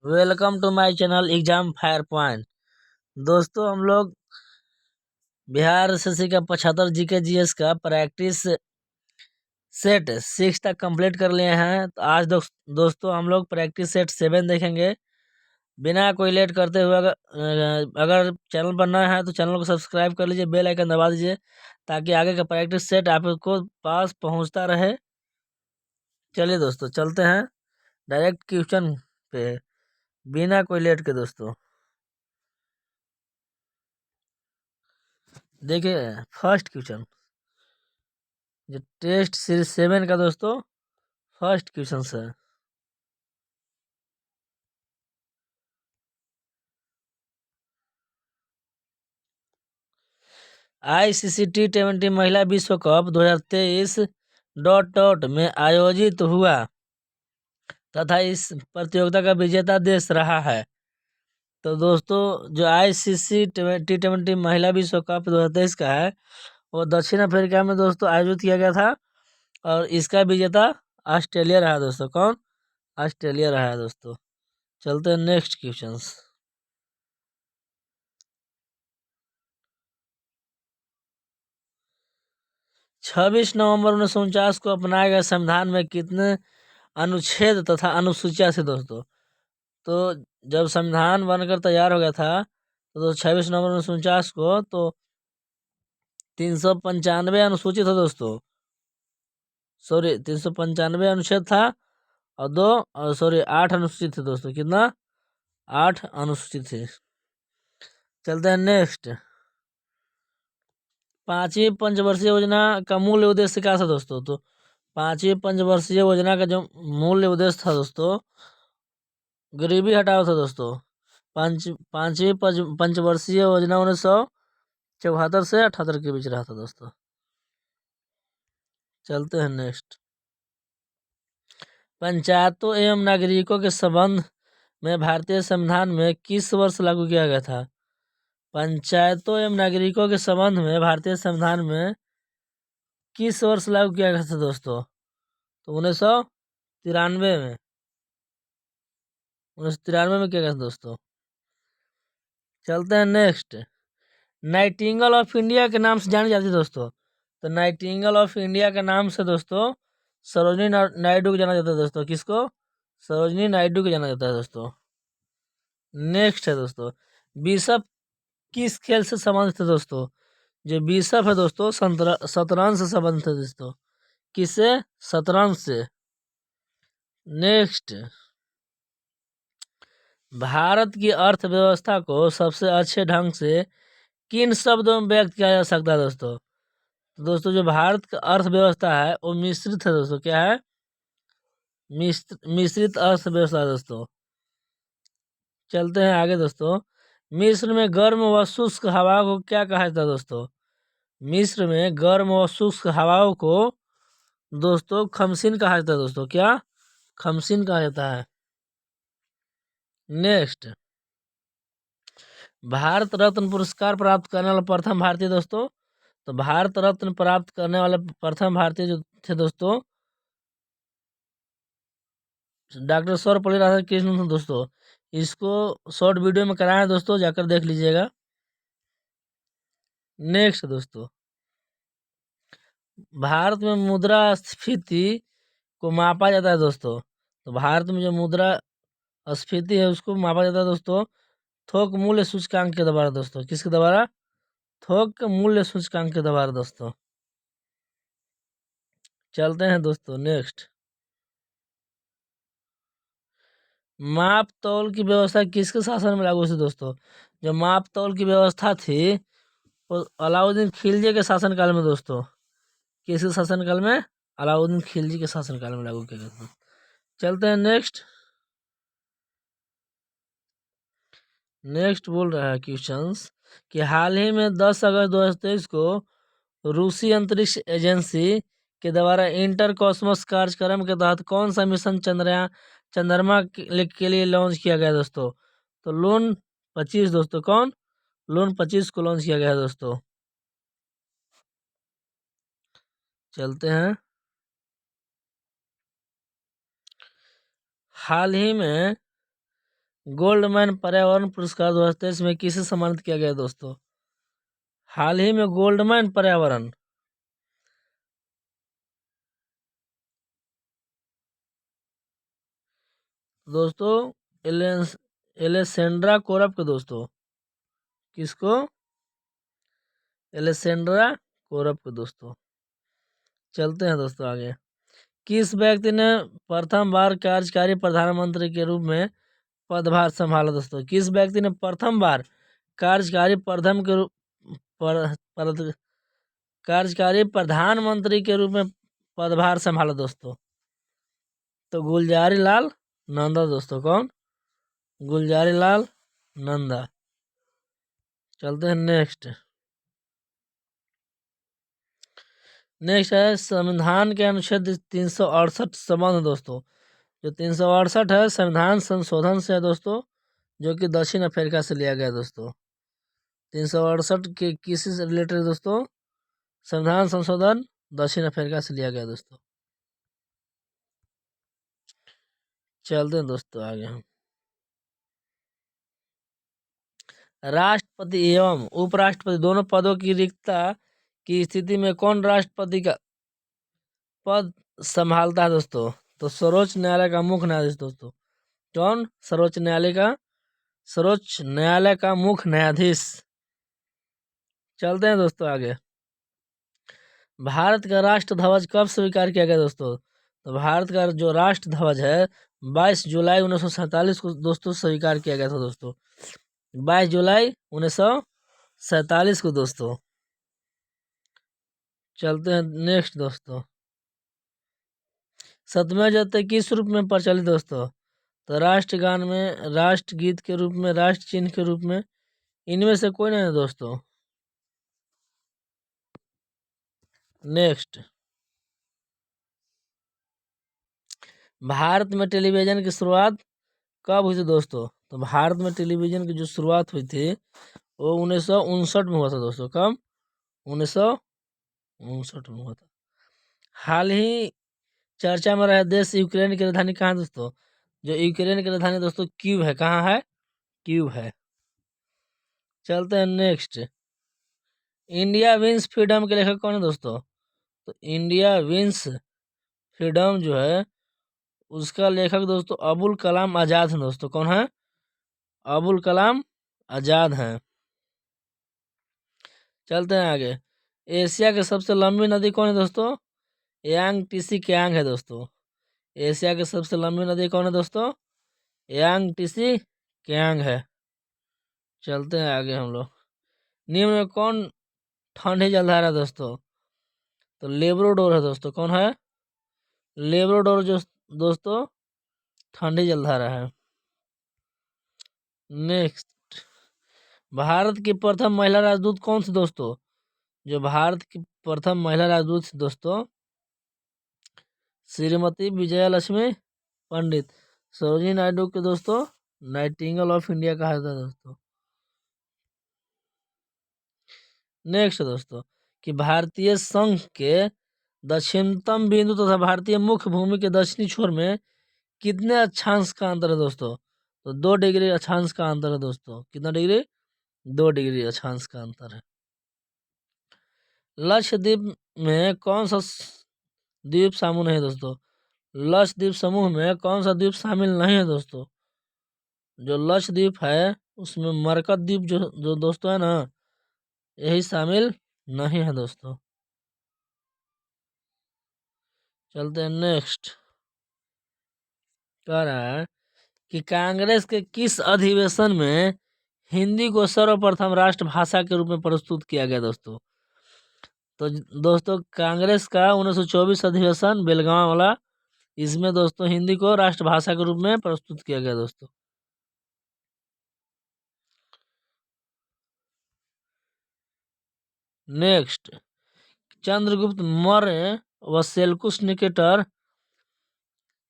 Welcome to my channel exam fire point. दोस्तों, हम लोग बिहार एसएससी का 75 जीके जीएस का प्रैक्टिस सेट 6 तक कंप्लीट कर लिए हैं। तो आज दोस्तों हम लोग प्रैक्टिस सेट 7 देखेंगे। बिना कोई लेट करते हुए अगर चैनल पर नए हैं तो चैनल को सब्सक्राइब कर लीजिए, बेल आइकन दबा दीजिए ताकि आगे का प्रैक्टिस सेट आपको पास पहुंचता रहे। चलिए दोस्तों, चलते हैं डायरेक्ट क्वेश्चन पे बिना कोई लेट के। दोस्तों देखिए, फर्स्ट क्वेश्चन जो टेस्ट सीरीज 7 का दोस्तों फर्स्ट क्वेश्चन है। ICC T20 महिला विश्व कप 2023 डॉट डॉट में आयोजित हुआ तथा इस प्रतियोगिता का विजेता देश रहा है। तो दोस्तों, जो ICC T20 महिला विश्व कप 2023 का है वो दक्षिण अफ्रीका में दोस्तों आयोजित किया गया था और इसका विजेता ऑस्ट्रेलिया रहा। दोस्तों कौन? ऑस्ट्रेलिया रहा है। दोस्तों चलते हैं नेक्स्ट क्वेश्चन। 26 नवंबर 1949 को अपनाए गए संविधान में कितने अनुच्छेद तथा अनुसूचियां थी दोस्तों? तो जब संविधान बनकर तैयार हो गया था तो 26 नवंबर 1949 को तो 395 अनुसूचित था दोस्तों। सॉरी, 395 अनुच्छेद था और 8 अनुसूचित थे दोस्तों। कितना? 8 अनुसूचित थे। चलते हैं नेक्स्ट। 5वीं पंचवर्षीय योजना का मूल उद्देश्य क्या था दोस्तों? तो 5वीं पंचवर्षीय योजना का जो मूल उद्देश्य था दोस्तों, गरीबी हटाओ था दोस्तों। 5वीं पंचवर्षीय योजना 1974 से 78 के बीच रहा था दोस्तों। चलते हैं नेक्स्ट। पंचायतों एवं नागरिकों के संबंध में भारतीय संविधान में किस वर्ष लागू किया गया था? पंचायतों एवं नागरिकों के संबंध में भारतीय संविधान में किस वर्ष लागू किया गया था दोस्तों? तो 1993 में। 1993 में किया गया था दोस्तों। चलते हैं नेक्स्ट। नाइटिंगेल ऑफ इंडिया के नाम से जानी जाती है दोस्तों। तो नाइटिंगेल ऑफ इंडिया के नाम से दोस्तों सरोजिनी नायडू को जाना जाता है दोस्तों। किसको? सरोजिनी नायडू को जाना जाता है दोस्तों। नेक्स्ट है दोस्तों, बिशप किस खेल से संबंधित है दोस्तों? जो बिशप है दोस्तों शतरंज से संबंधित है दोस्तों। किससे? शतरंज से। नेक्स्ट, भारत की अर्थव्यवस्था को सबसे अच्छे ढंग से किन शब्दों में व्यक्त किया जा सकता है दोस्तों? तो दोस्तों, जो भारत का अर्थव्यवस्था है वो मिश्रित है दोस्तों। क्या है? मिश्रित अर्थव्यवस्था है दोस्तों। चलते हैं आगे दोस्तों। मिस्र में गर्म व शुष्क हवा को क्या कहा जाता है दोस्तों? मिस्र में गर्म व शुष्क हवाओं को दोस्तों खमसिन कहा जाता है दोस्तों। क्या? खमसिन कहा जाता है। नेक्स्ट, भारत रत्न पुरस्कार प्राप्त करने वाला प्रथम भारतीय दोस्तों? तो भारत रत्न प्राप्त करने वाले प्रथम भारतीय जो थे दोस्तों, डॉक्टर सर्वपल्ली राधाकृष्णन थे दोस्तों। इसको शॉर्ट वीडियो में कराया दोस्तों, जाकर देख लीजिएगा। नेक्स्ट दोस्तों, भारत में मुद्रास्फीति को मापा जाता है दोस्तों। तो भारत में जो मुद्रा स्फीति है उसको मापा जाता है दोस्तों थोक मूल्य सूचकांक के द्वारा दोस्तों। किसके द्वारा? थोक मूल्य सूचकांक के द्वारा दोस्तों। चलते हैं दोस्तों नेक्स्ट। माप तौल की व्यवस्था किसके शासन में लागू थी दोस्तों? जो माप तौल की व्यवस्था थी वो अलाउद्दीन खिलजी के शासनकाल में दोस्तों। किसके शासनकाल में? अलाउद्दीन खिलजी के शासनकाल में लागू किया गया था। चलते हैं नेक्स्ट। नेक्स्ट बोल रहा है क्वेश्चंस कि हाल ही में 10 अगस्त 2023 को रूसी अंतरिक्ष एजेंसी के द्वारा इंटर कॉस्मोस कार्यक्रम के तहत कौन सा मिशन चंद्रमा के लिए लॉन्च किया गया दोस्तों? तो लून 25 दोस्तों। कौन? लून 25 को लॉन्च किया गया है दोस्तों। चलते हैं। हाल ही में गोल्डमैन पर्यावरण पुरस्कार 2023 में किसे सम्मानित किया गया दोस्तों? हाल ही में गोल्डमैन पर्यावरण दोस्तों एलेसेंड्रा कोरप के दोस्तों, किसको? एलेसेंड्रा कोरप के दोस्तों। चलते हैं दोस्तों आगे। किस व्यक्ति ने प्रथम बार कार्यकारी प्रधानमंत्री के रूप में पदभार संभाला दोस्तों? किस व्यक्ति ने प्रथम बार कार्यकारी प्रथम के रूप कार्यकारी प्रधानमंत्री के रूप में पदभार संभाला दोस्तों? तो गुलजारी लाल नंदा दोस्तों। कौन? गुलजारी लाल नंदा। चलते हैं नेक्स्ट है संविधान के अनुच्छेद 368 संबंध दोस्तों। जो 368 है संविधान संशोधन से है दोस्तों, जो कि दक्षिण अफ्रीका से लिया गया दोस्तों। 368 के किसी से रिलेटेड दोस्तों? संविधान संशोधन दक्षिण अफ्रीका से लिया गया दोस्तों। चलते हैं दोस्तों आगे हम। राष्ट्रपति एवं उपराष्ट्रपति दोनों पदों की रिक्तता की स्थिति में कौन राष्ट्रपति का पद संभालता है दोस्तों? तो सर्वोच्च न्यायालय का मुख्य न्यायाधीश दोस्तों। कौन? सर्वोच्च न्यायालय का मुख्य न्यायाधीश। चलते हैं दोस्तों आगे। भारत का राष्ट्र ध्वज कब स्वीकार किया गया दोस्तों? तो भारत का जो राष्ट्र ध्वज है 22 जुलाई 1947 को दोस्तों स्वीकार किया गया था दोस्तों। 22 जुलाई 1947 को दोस्तों। चलते हैं नेक्स्ट दोस्तों। सतमें जयते किस रूप में प्रचलित दोस्तों? तो राष्ट्रगान में, राष्ट्रगीत के रूप में, राष्ट्र चिन्ह के रूप में, इनमें से कोई नहीं है दोस्तों। नेक्स्ट, भारत में टेलीविजन की शुरुआत कब हुई थी दोस्तों? तो भारत में टेलीविजन की जो शुरुआत हुई थी वो 1959 में हुआ था दोस्तों। कब? 1959 में हुआ था। हाल ही चर्चा में रहे देश यूक्रेन की राजधानी कहाँ है दोस्तों? जो यूक्रेन की राजधानी दोस्तों कीव है। कहाँ है? कीव है। चलते हैं नेक्स्ट। इंडिया विंस फ्रीडम के लेखक कौन है दोस्तों? तो इंडिया विंस फ्रीडम जो है उसका लेखक दोस्तों अबुल कलाम आजाद है दोस्तों। कौन है? अबुल कलाम आजाद हैं। चलते हैं आगे। एशिया की सबसे लंबी नदी कौन है दोस्तों? यांग टीसी क्यांग है दोस्तों। एशिया की सबसे लंबी नदी कौन है दोस्तों? यांग टीसी क्यांग है। चलते हैं आगे हम लोग। निम्न में कौन ठंडी जलधारा है दोस्तों? तो लेब्राडोर है दोस्तों। कौन है? लेब्राडोर जो दोस्तों ठंडी जलधारा है। नेक्स्ट, भारत की प्रथम महिला राजदूत कौन सी दोस्तों? जो भारत की प्रथम महिला राजदूत दोस्तों श्रीमती विजया लक्ष्मी पंडित। सरोजिनी नायडू के दोस्तों नाइटिंगेल ऑफ इंडिया कहा जाता है दोस्तों। नेक्स्ट दोस्तों, कि भारतीय संघ के दक्षिणतम बिंदु तथा भारतीय मुख्य भूमि के दक्षिणी छोर में कितने अक्षांश का अंतर है दोस्तों? तो 2 डिग्री अक्षांश का अंतर है दोस्तों। कितना डिग्री? 2 डिग्री अक्षांश का अंतर है। लक्षद्वीप में कौन सा द्वीप शामिल नहीं है दोस्तों? लक्षद्वीप समूह में कौन सा द्वीप शामिल नहीं है दोस्तों? जो लक्षद्वीप है उसमें मरकत द्वीप जो दोस्तों है ना, यही शामिल नहीं है दोस्तों। चलते हैं नेक्स्ट। कह रहा है कि कांग्रेस के किस अधिवेशन में हिंदी को सर्वप्रथम राष्ट्रभाषा के रूप में प्रस्तुत किया गया दोस्तों? तो दोस्तों कांग्रेस का 1924 अधिवेशन बेलगांव वाला, इसमें दोस्तों हिंदी को राष्ट्रभाषा के रूप में प्रस्तुत किया गया दोस्तों। नेक्स्ट, चंद्रगुप्त मौर्य व सेल्युकस निकेटर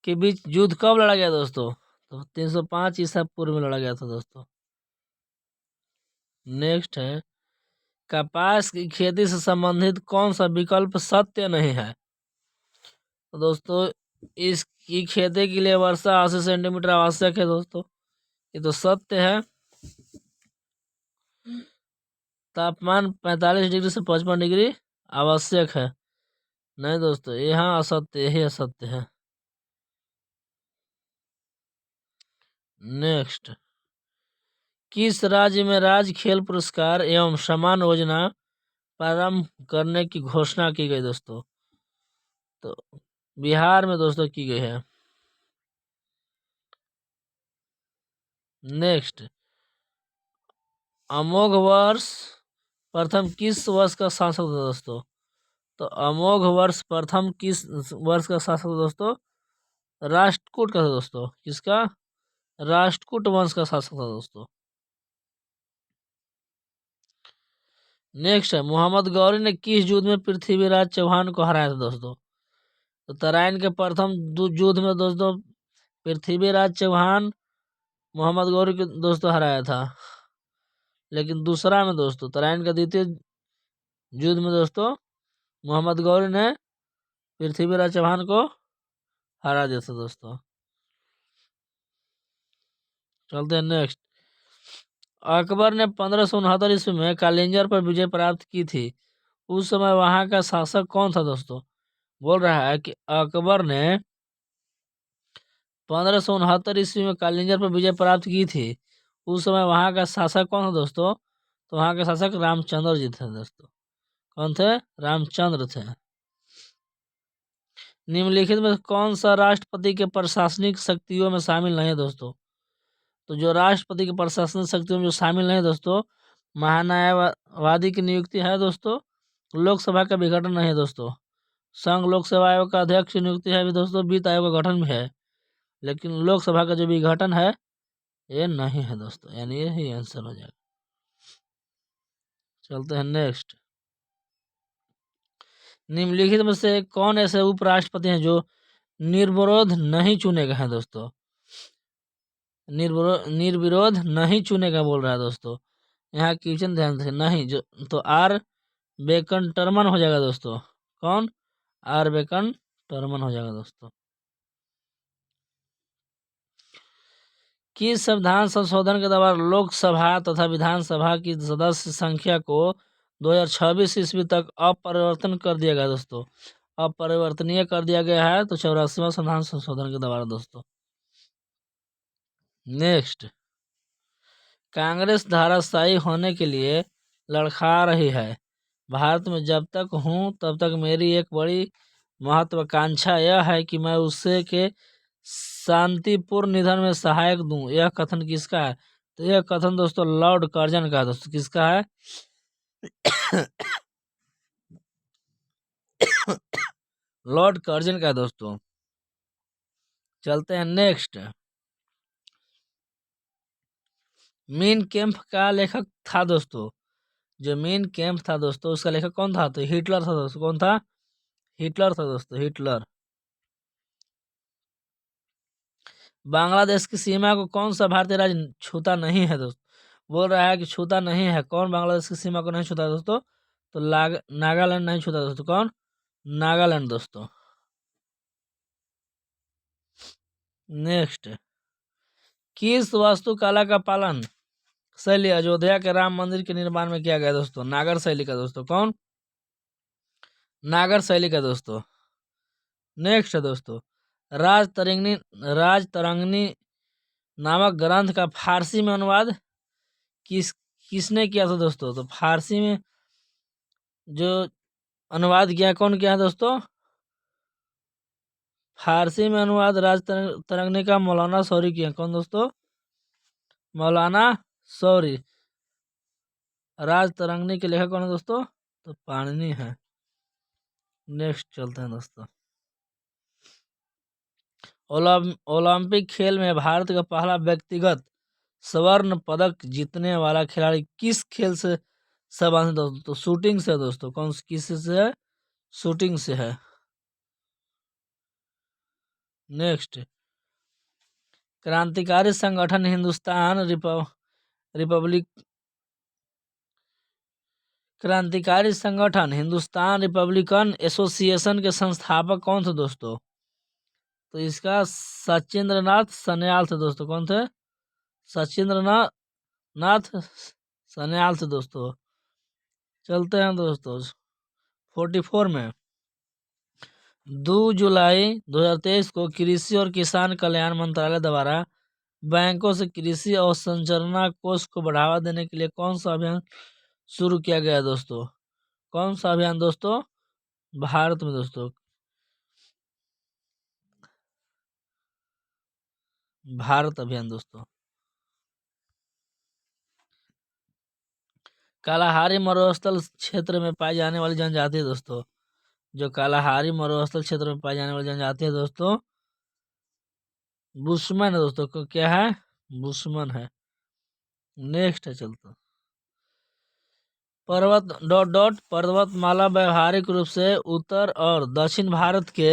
के बीच युद्ध कब लड़ा गया दोस्तों? तो 305 ईसा पूर्व में लड़ा गया था दोस्तों। नेक्स्ट है, कपास की खेती से संबंधित कौन सा विकल्प सत्य नहीं है? तो दोस्तों इसकी खेती के लिए वर्षा 80 सेंटीमीटर आवश्यक है दोस्तों। ये तो सत्य है। तापमान 45 डिग्री से 55 डिग्री आवश्यक है। नहीं दोस्तों, यहाँ असत्य, यही असत्य है। नेक्स्ट, किस राज्य में राज्य खेल पुरस्कार एवं सम्मान योजना प्रारंभ करने की घोषणा की गई दोस्तों? तो बिहार में दोस्तों की गई है। नेक्स्ट, अमोघ वर्ष प्रथम किस वर्ष का शासक था दोस्तों? तो अमोघ वर्ष प्रथम किस वर्ष का शासक था दोस्तों? राष्ट्रकूट का था दोस्तों। किसका? राष्ट्रकूट वंश का शासक था दोस्तों। नेक्स्ट है, मोहम्मद गौरी ने किस युद्ध में पृथ्वीराज चौहान को हराया था दोस्तों? तो तराइन के प्रथम युद्ध में दोस्तों पृथ्वीराज चौहान मोहम्मद गौरी को दोस्तों हराया था। लेकिन दूसरा में दोस्तों तराइन का द्वितीय युद्ध में दोस्तों मोहम्मद गौरी ने पृथ्वीराज चौहान को हरा दिया था दोस्तों। चलते हैं नेक्स्ट। अकबर ने 1569 ईस्वी में कालिंजर पर विजय प्राप्त की थी। उस समय वहां का शासक कौन था दोस्तों? बोल रहा है कि अकबर ने 1569 ईस्वी में कालिंजर पर विजय प्राप्त की थी। उस समय वहां का शासक कौन था दोस्तों? तो वहां के शासक रामचंद्र जी थे दोस्तों। कौन थे? रामचंद्र थे। निम्नलिखित में कौन सा राष्ट्रपति के प्रशासनिक शक्तियों में शामिल नहीं है दोस्तों? तो जो राष्ट्रपति के प्रशासनिक शक्तियों में जो शामिल नहीं है दोस्तों, महान्यायवादी की नियुक्ति है दोस्तों, लोकसभा का विघटन नहीं है दोस्तों, संघ लोक सेवा आयोग का अध्यक्ष की नियुक्ति है भी दोस्तों, वित्त आयोग का गठन भी है, लेकिन लोकसभा का जो विघटन है ये नहीं है दोस्तों, यानी यही आंसर हो जाएगा। चलते हैं नेक्स्ट। निम्नलिखित में से कौन ऐसे उपराष्ट्रपति हैं जो निर्विरोध नहीं चुने गए हैं दोस्तों? निर्विरोध नहीं चुने का बोल रहा है दोस्तों। यहाँ क्वेश्चन ध्यान से नहीं जो, तो आर वेंकटरमन हो जाएगा दोस्तों। कौन? आर वेंकटरमन हो जाएगा दोस्तों। किस संविधान संशोधन के द्वारा लोकसभा तथा विधानसभा की सदस्य संख्या को 2026 ईस्वी तक अपरिवर्तन कर दिया गया दोस्तों? अपरिवर्तनीय कर दिया गया है, तो 84वां संविधान संशोधन के द्वारा दोस्तों। नेक्स्ट, कांग्रेस धाराशायी होने के लिए लड़खड़ा रही है। भारत में जब तक हूँ तब तक मेरी एक बड़ी महत्वाकांक्षा यह है कि मैं उससे के शांतिपूर्ण निधन में सहायक दूं। यह कथन किसका है? तो यह कथन दोस्तों लॉर्ड कर्जन का है दोस्तों। किसका है? लॉर्ड कर्जन का है दोस्तों। चलते हैं नेक्स्ट। मीन कैम्प का लेखक था दोस्तों, जो मीन कैम्प था दोस्तों उसका लेखक कौन था? तो हिटलर था दोस्तों। कौन था? हिटलर था दोस्तों, हिटलर। बांग्लादेश की सीमा को कौन सा भारतीय राज्य छूता नहीं है दोस्तों? बोल रहा है कि छूता नहीं है। कौन बांग्लादेश की सीमा को नहीं छूता दोस्तों? तो नागालैंड नहीं छूता दोस्तों। कौन? नागालैंड दोस्तों। नेक्स्ट, किस वास्तुकला का पालन शैली अयोध्या के राम मंदिर के निर्माण में किया गया दोस्तों? नागर शैली का दोस्तों। कौन? नागर शैली का दोस्तों। नेक्स्ट है दोस्तों, राजतरंगिणी नामक ग्रंथ का फारसी में अनुवाद किसने किया था दोस्तों? तो फारसी में जो अनुवाद किया कौन किया है दोस्तों? फारसी में अनुवाद राजतरंगिणी का मौलाना शौरी किया। कौन दोस्तों? मौलाना शौरी। राजतरंगिणी के लेखक कौन है दोस्तों? तो पाणिनि है। नेक्स्ट चलते हैं दोस्तों। ओलंपिक खेल में भारत का पहला व्यक्तिगत स्वर्ण पदक जीतने वाला खिलाड़ी किस खेल से संबंधित दोस्तों? तो शूटिंग से दोस्तों। कौन किस से है? शूटिंग से है। नेक्स्ट, क्रांतिकारी संगठन हिंदुस्तान रिपब्लिक क्रांतिकारी संगठन हिंदुस्तान रिपब्लिकन एसोसिएशन के संस्थापक कौन थे दोस्तों? तो इसका सचिंद्र नाथ सन्याल थे दोस्तों। कौन थे? सचिंद्र नाथ सन्याल से दोस्तों। चलते हैं दोस्तों 44 में। 2 जुलाई 2023 को कृषि और किसान कल्याण मंत्रालय द्वारा बैंकों से कृषि अवसंरचना कोष को बढ़ावा देने के लिए कौन सा अभियान शुरू किया गया है दोस्तों? कौन सा अभियान दोस्तों? भारत में दोस्तों, भारत अभियान दोस्तों। कालाहारी मरुस्थल क्षेत्र में पाई जाने वाली जनजाति है दोस्तों, जो कालाहारी मरुस्थल क्षेत्र में पाई जाने वाली जनजाति है दोस्तों, बुशमन है दोस्तों। क्या है? बुशमन है। नेक्स्ट है चलते। पर्वत डॉट डॉट पर्वतमाला व्यावहारिक रूप से उत्तर और दक्षिण भारत के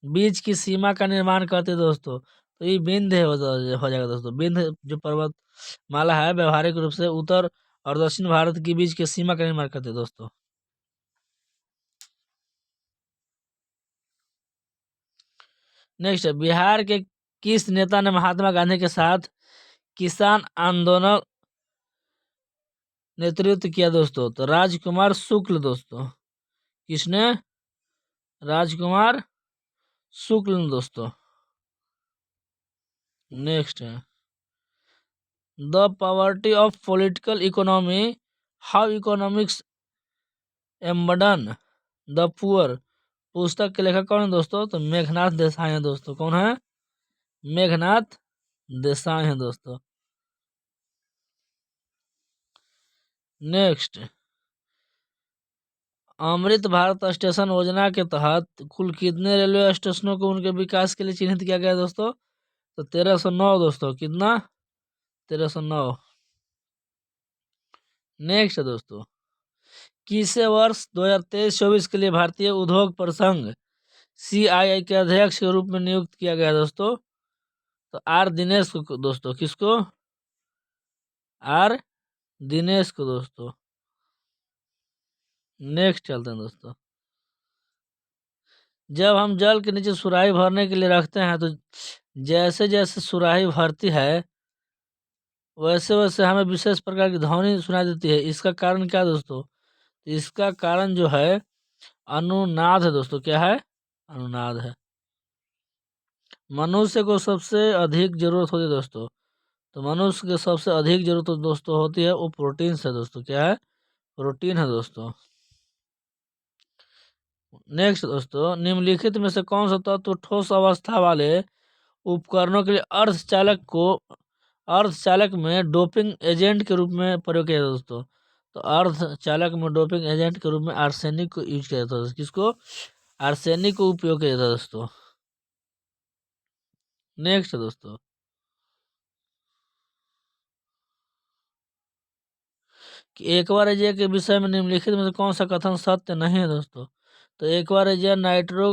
बीच की सीमा का निर्माण करते हैं दोस्तों। तो ये विंध्य हो जाएगा दोस्तों। विंध्य जो पर्वतमाला है व्यावहारिक रूप से उत्तर और दक्षिण भारत के बीच की सीमा का निर्माण करते हैं दोस्तों। नेक्स्ट है, बिहार के किस नेता ने महात्मा गांधी के साथ किसान आंदोलन नेतृत्व किया दोस्तों? तो राजकुमार शुक्ल दोस्तों। किसने? राजकुमार शुक्ल दोस्तों। नेक्स्ट है, the poverty of political economy, how economics एम्बडन द पुअर, पुस्तक के लेखक कौन है दोस्तों? तो मेघनाथ देसाई है दोस्तों। कौन है? मेघनाथ देसाई है दोस्तों। नेक्स्ट, अमृत भारत स्टेशन योजना के तहत कुल कितने रेलवे स्टेशनों को उनके विकास के लिए चिन्हित किया गया दोस्तों? तो 1309 दोस्तों। कितना? 1309। नेक्स्ट है दोस्तों, किसे वर्ष 2023-24 के लिए भारतीय उद्योग प्रसंघ CII के अध्यक्ष के रूप में नियुक्त किया गया दोस्तों? तो आर दिनेश को दोस्तों। किसको? आर दिनेश को दोस्तों। नेक्स्ट चलते हैं दोस्तों, जब हम जल के नीचे सुराही भरने के लिए रखते हैं तो जैसे जैसे सुराही भरती है वैसे वैसे हमें विशेष प्रकार की ध्वनि सुनाई देती है। इसका कारण क्या दोस्तों? इसका कारण जो है अनुनाद है दोस्तों। क्या है? अनुनाद है। मनुष्य को सबसे अधिक जरूरत होती है दोस्तों, तो मनुष्य के सबसे अधिक जरूरत दोस्तों होती है वो प्रोटीन से दोस्तों। क्या है? प्रोटीन है दोस्तों। नेक्स्ट दोस्तों, निम्नलिखित में से कौन सा तत्व ठोस अवस्था वाले उपकरणों के लिए अर्धचालक में डोपिंग एजेंट के रूप में प्रयोग किया जाता है दोस्तों? तो अर्धचालक में डोपिंग एजेंट के रूप में आर्सेनिक को यूज किया जाता है। किसको? आर्सेनिक को उपयोग किया जाता है दोस्तों। नेक्स्ट दोस्तों, कि एक्वारेजिया के विषय में निम्नलिखित में से कौन सा कथन सत्य नहीं है दोस्तों? तो एक्वारेजिया नाइट्रो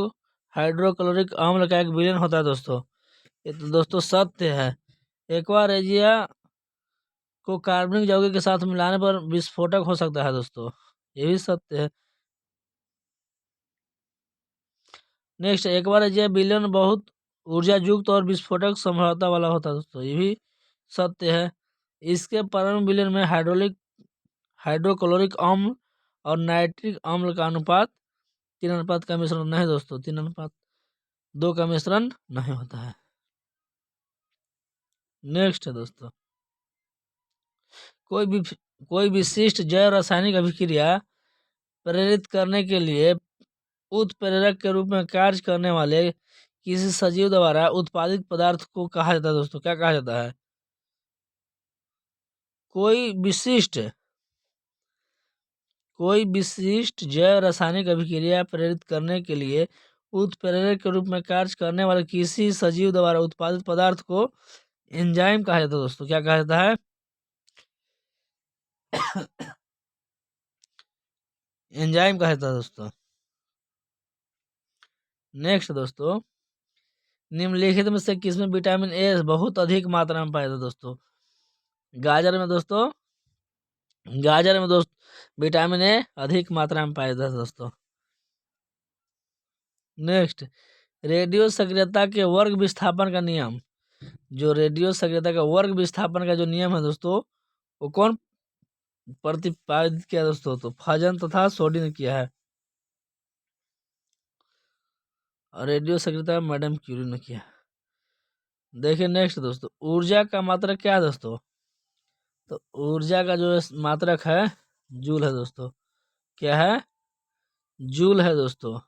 हाइड्रोक्लोरिक अम्ल का एक विलयन होता है दोस्तों। ये तो दोस्तों सत्य है। एक्वारेजिया को कार्बनिक यौगिक के साथ मिलाने पर विस्फोटक हो सकता है दोस्तों। ये भी सत्य है। नेक्स्ट, एक्वारेजिया विलयन बहुत ऊर्जा युक्त और विस्फोटक संभावना वाला होता है दोस्तों। ये भी सत्य है। इसके परमाणु विलयन में हाइड्रोक्लोरिक अम्ल और नाइट्रिक अम्ल का अनुपात 3 अनुपात का मिश्रण नहीं दोस्तों। 3:2 का मिश्रण नहीं होता है। नेक्स्ट है दोस्तों, कोई विशिष्ट जैव रासायनिक अभिक्रिया प्रेरित करने के लिए उत्प्रेरक के रूप में कार्य करने वाले किसी सजीव द्वारा उत्पादित पदार्थ को कहा जाता है दोस्तों? क्या कहा जाता है? कोई विशिष्ट जैव रासायनिक अभिक्रिया प्रेरित करने के लिए उत्प्रेरक के रूप में कार्य करने वाले किसी सजीव द्वारा उत्पादित पदार्थ को एंजाइम कहा जाता है दोस्तों। क्या कहा जाता है? एंजाइम कहा जाता है दोस्तों। नेक्स्ट दोस्तों, निम्नलिखित में से किसमें विटामिन ए बहुत अधिक मात्रा में पाया जाता है दोस्तों? गाजर में दोस्तों। विटामिन ए अधिक मात्रा में पाया जाता है दोस्तों। नेक्स्ट, रेडियो सक्रियता के वर्ग विस्थापन का नियम जो रेडियो सक्रियता का वर्ग विस्थापन का जो नियम है दोस्तों, वो कौन प्रतिपादित किया दोस्तों? तो फजन तथा सोडी ने किया है। रेडियो सक्रियता मैडम क्यूरी ने किया। देखिए नेक्स्ट दोस्तों, ऊर्जा का मात्रक क्या है दोस्तों? तो ऊर्जा का जो मात्रक है जूल है दोस्तों। क्या है? जूल है दोस्तों।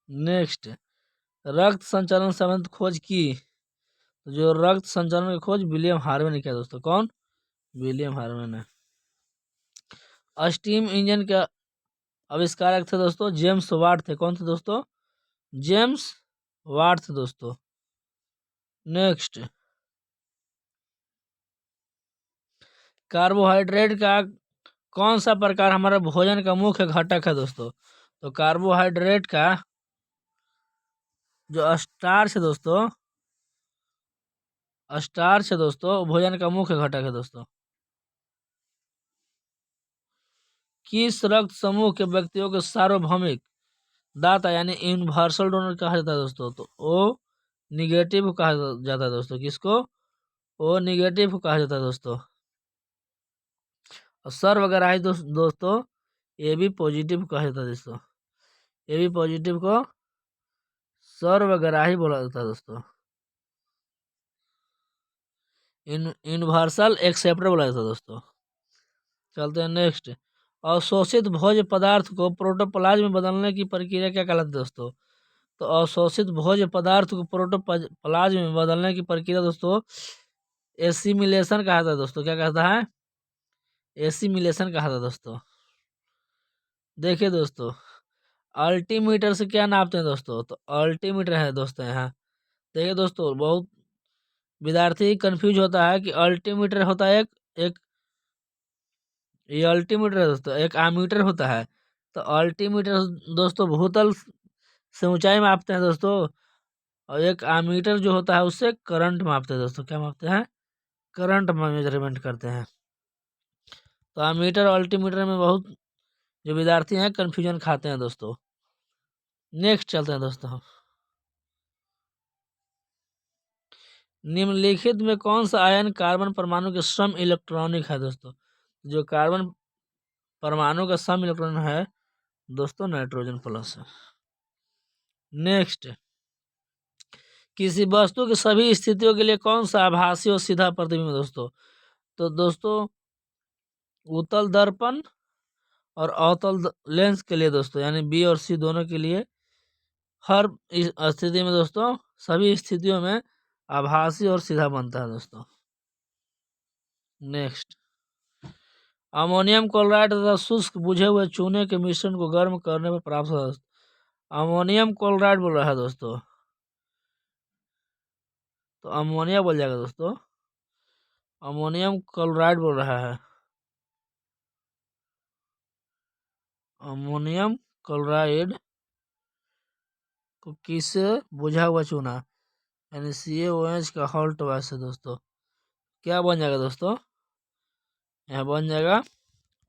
नेक्स्ट, रक्त संचलन संबंध खोज की। तो जो रक्त संचलन की खोज विलियम हार्वे ने किया दोस्तों। कौन? विलियम हार्वे ने। स्टीम इंजन का आविष्कारक थे दोस्तों जेम्स वाट थे। कौन थे दोस्तों? जेम्स वाट थे दोस्तों। नेक्स्ट, कार्बोहाइड्रेट का कौन सा प्रकार हमारे भोजन का मुख्य घटक है दोस्तों? तो कार्बोहाइड्रेट का जो स्टार्च है दोस्तों, स्टार्च है दोस्तों, भोजन का मुख्य घटक है दोस्तों। किस रक्त समूह के व्यक्तियों को सार्वभौमिक दाता यानी यूनिवर्सल डोनर कहा जाता है दोस्तों? तो ओ निगेटिव कहा जाता है दोस्तों। किसको? ओ निगेटिव कहा जाता है दोस्तों। और सर्वग्राही दोस्तों ए बी पॉजिटिव कहा जाता है दोस्तों। ए बी पॉजिटिव को सर्वग्राही बोला जाता है दोस्तों। यूनिवर्सल एक्सेप्टर बोला जाता है दोस्तों। चलते हैं नेक्स्ट, अवशोषित भोज्य पदार्थ को प्रोटोप्लाज्म में बदलने की प्रक्रिया क्या कहलाती है दोस्तों? तो अवशोषित भोज्य पदार्थ को प्रोटोप्लाज्म में बदलने की प्रक्रिया दोस्तों एसिमिलेशन कहा जाता है दोस्तों। क्या कहता है? एसिमिलेशन कहा जाता है दोस्तों। देखिए दोस्तों, अल्टीमीटर से क्या नापते हैं दोस्तों? तो अल्टीमीटर है दोस्तों यहाँ। देखिए दोस्तों, बहुत विद्यार्थी कंफ्यूज होता है कि अल्टीमीटर होता है एक ये अल्टीमीटर है दोस्तों, एक आमीटर होता है। तो अल्टीमीटर दोस्तों भूतल से ऊंचाई मापते हैं दोस्तों, और एक आमीटर जो होता है उससे करंट मापते हैं दोस्तों। क्या मापते हैं? करंट मेजरमेंट करते हैं। तो आमीटर और अल्टीमीटर में बहुत जो विद्यार्थी हैं कंफ्यूजन खाते हैं दोस्तों। नेक्स्ट चलते हैं दोस्तों, निम्नलिखित में कौन सा आयन कार्बन परमाणु के सम इलेक्ट्रॉनिक है दोस्तों? जो कार्बन परमाणु का सम इलेक्ट्रॉन है दोस्तों नाइट्रोजन प्लस है। नेक्स्ट, किसी वस्तु की सभी स्थितियों के लिए कौन सा आभासी और सीधा प्रतिबिंब है दोस्तों? तो दोस्तों उत्तल दर्पण और अवतल लेंस के लिए दोस्तों, यानी बी और सी दोनों के लिए हर स्थिति में दोस्तों, सभी स्थितियों में आभासी और सीधा बनता है दोस्तों। नेक्स्ट, अमोनियम क्लोराइड तथा शुष्क बुझे हुए चूने के मिश्रण को गर्म करने पर प्राप्त होता है। अमोनियम क्लोराइड बोल रहा है दोस्तों, तो अमोनिया बोल जाएगा दोस्तों। अमोनियम क्लोराइड बोल रहा है। अमोनियम क्लोराइड को किससे बुझा हुआ चूना यानी CaOH का हॉल्ट वैसे दोस्तों क्या बन जाएगा दोस्तों? यह बन जाएगा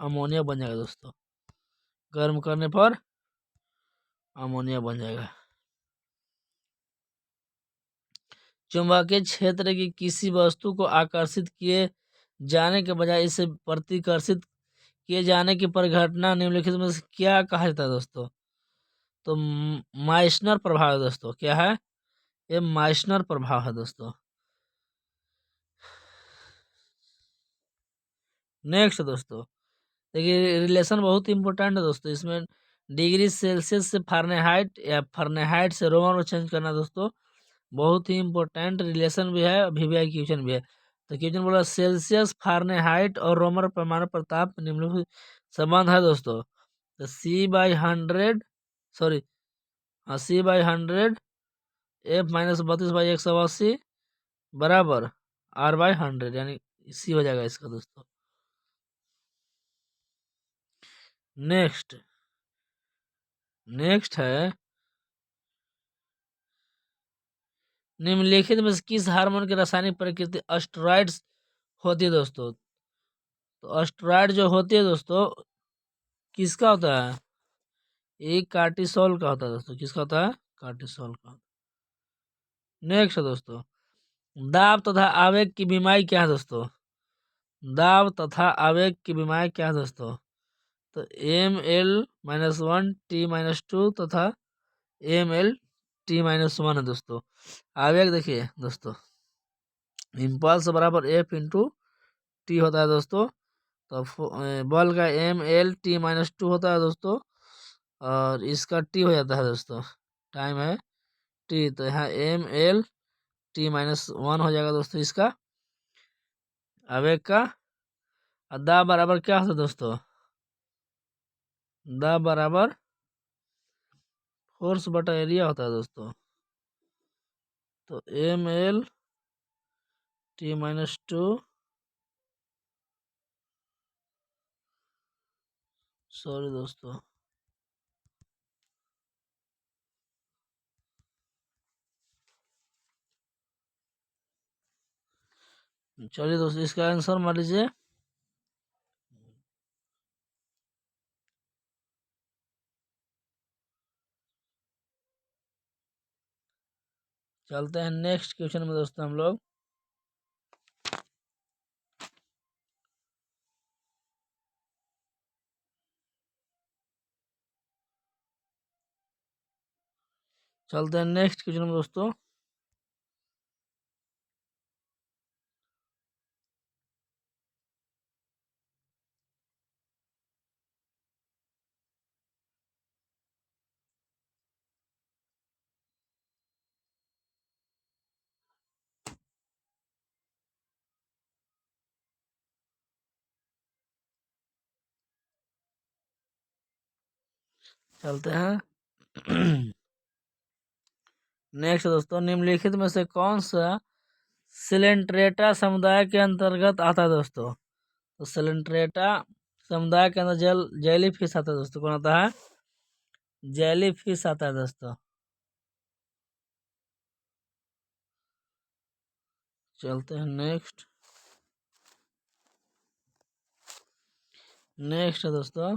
अमोनिया बन जाएगा दोस्तों। गर्म करने पर अमोनिया बन जाएगा। चुंबकीय क्षेत्र की किसी वस्तु को आकर्षित किए जाने के बजाय इसे प्रतिकर्षित किए जाने की परिघटना निम्नलिखित में से क्या कहा जाता है दोस्तों? तो माइसनर प्रभाव है दोस्तों। क्या है? ये माइसनर प्रभाव है दोस्तों। नेक्स्ट दोस्तों, देखिए रिलेशन बहुत इंपॉर्टेंट है दोस्तों। इसमें डिग्री सेल्सियस से फारेनहाइट या फारेनहाइट से रोमन में चेंज करना दोस्तों बहुत ही इंपॉर्टेंट रिलेशन भी है, VVI क्वेश्चन भी है। तो क्वेश्चन बोला सेल्सियस फारेनहाइट और रोमन पैमाने पर ताप निम्नलिखित संबंध है दोस्तों। तो C/100 सॉरी हाँ C/100 F-32/180 बराबर R/100 यानी C हो जाएगा इसका दोस्तों। नेक्स्ट नेक्स्ट है, निम्नलिखित में से किस हार्मोन की रासायनिक प्रकृति स्टेरॉइड्स होती है दोस्तों? तो स्टेरॉइड जो होती है दोस्तों किसका होता है? एक कार्टिसोल का होता है दोस्तों। किसका होता है? कार्टिसोल का। नेक्स्ट दोस्तों, दाब तथा आवेग की बीमारी क्या है दोस्तों? दाब तथा आवेग की बीमारी क्या है दोस्तों? तो ml-1 t-2 तथा ml-t-1 है दोस्तों। आवेग देखिए दोस्तों, इम्पल्स बराबर F इंटू टी होता है दोस्तों। तो बॉल का ml-t-2 होता है दोस्तों, और इसका टी हो जाता है दोस्तों, टाइम है टी, तो यहाँ ml-t-1 हो जाएगा दोस्तों इसका आवेग का। और दाब बराबर क्या होता है दोस्तों? दाब बराबर फोर्स बटा एरिया होता है दोस्तों। तो ml-t-2, सॉरी दोस्तों, चलिए दोस्तों इसका आंसर मान लीजिए। चलते हैं नेक्स्ट क्वेश्चन में दोस्तों हम लोग। चलते हैं नेक्स्ट क्वेश्चन में दोस्तों। चलते हैं नेक्स्ट दोस्तों, निम्नलिखित में से कौन सा सिलेंट्रेटा समुदाय के अंतर्गत आता है दोस्तों? तो सिलेंट्रेटा समुदाय के अंदर जेली फिश आता है दोस्तों। कौन आता है? जेली फिश आता है दोस्तों। चलते हैं नेक्स्ट। नेक्स्ट है दोस्तों,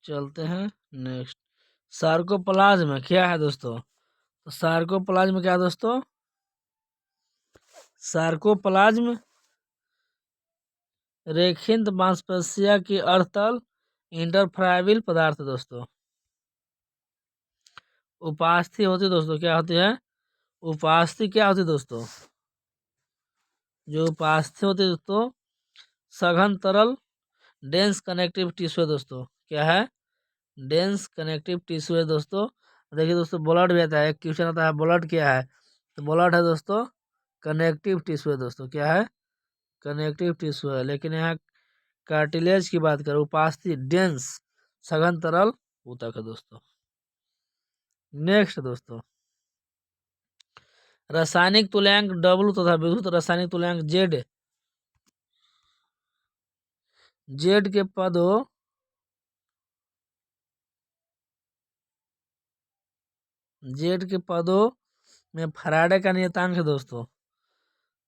चलते हैं नेक्स्ट। सार्कोप्लाज्म क्या है दोस्तों? तो सार्कोप्लाज्म क्या है दोस्तों? सार्कोप्लाज्म रेखित मांसपेशिया की अर्धतल इंटरफ्राइबिल पदार्थ है दोस्तों। उपास्थि होती है दोस्तों, क्या होती है? उपास्थि क्या होती है दोस्तों? जो उपास्थि होती है दोस्तों, सघन तरल डेंस कनेक्टिव टिश्यू है दोस्तों। क्या है? डेंस कनेक्टिव टिश्यू है दोस्तों। देखिए दोस्तों, ब्लड भी आता है, एक क्वेश्चन आता है ब्लड क्या है? तो ब्लड है दोस्तों कनेक्टिव टिश्यू है दोस्तों। क्या है? कनेक्टिव टिश्यू है। लेकिन यहाँ कार्टिलेज की बात करें, उपास्थि डेंस सघन तरल ऊतक है दोस्तों। नेक्स्ट दोस्तों, रासायनिक तुल्यांक W तथा विद्युत रासायनिक तुल्यांक Z, जेड के पदों में फैराडे का नियतांक है दोस्तों।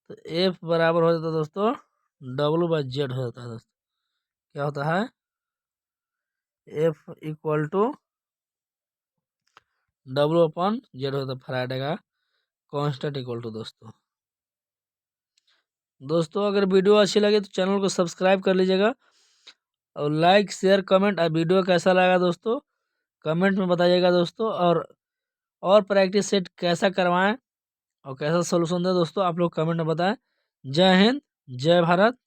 तो F बराबर हो जाता है दोस्तों W/Z हो जाता है दोस्तों। क्या होता है? F इक्वल टू W/Z होता है, फैराडे का कांस्टेंट इक्वल टू दोस्तों। दोस्तों अगर वीडियो अच्छी लगे तो चैनल को सब्सक्राइब कर लीजिएगा, और लाइक शेयर कमेंट, और वीडियो कैसा लगा दोस्तों कमेंट में बताइएगा दोस्तों। और प्रैक्टिस सेट कैसा करवाएं और कैसा सोल्यूशन दें दोस्तों, आप लोग कमेंट में बताएं। जय हिंद, जय भारत।